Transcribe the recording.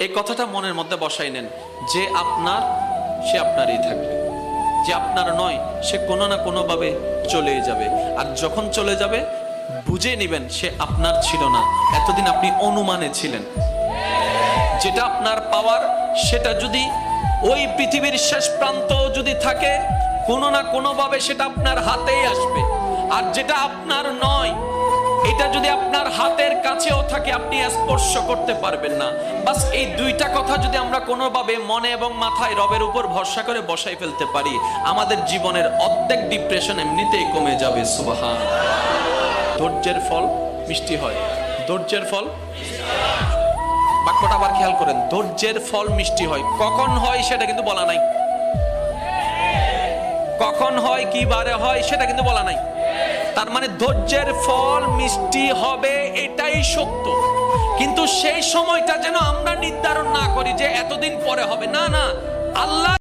এই কথাটা মনের মধ্যে বসাই নেন, যে আপনার সে আপনারই থাকবে, যে আপনার নয় সে কোনো না কোনো ভাবে চলে যাবে। আর যখন চলে যাবে বুঝে নেবেন সে আপনার ছিল না, এতদিন আপনি অনুমানে ছিলেন। যেটা আপনার পাওয়ার সেটা যদি ওই পৃথিবীর শেষ প্রান্ত যদি থাকে, কোনো না কোনো ভাবে সেটা আপনার হাতেই আসবে। আর যেটা আপনার নয় এটা যদি আপনার হাতের কাছেও থাকে আপনি স্পর্শ করতে পারবেন না। বাস এই দুইটা কথা যদি আমরা কোনোভাবে মনে এবং মাথায় রবের উপর ভরসা করে বসাই ফেলতে পারি, আমাদের জীবনের অর্ধেক ডিপ্রেশন এমনিতেই কমে যাবে। সুবহান। ধৈর্যের ফল মিষ্টি হয়, ধৈর্যের ফল, বাক্যটা আবার খেয়াল করেন, ধৈর্যের ফল মিষ্টি হয়। কখন হয় সেটা কিন্তু বলা নাই, কখন হয় কি বারে হয় সেটা কিন্তু বলা নাই। তার মানে ধৈর্যের ফল মিষ্টি হবে এটাই সত্য, কিন্তু সেই সময়টা যেন আমরা নির্ধারণ না করি যে এতদিন পরে হবে। না না, আল্লাহ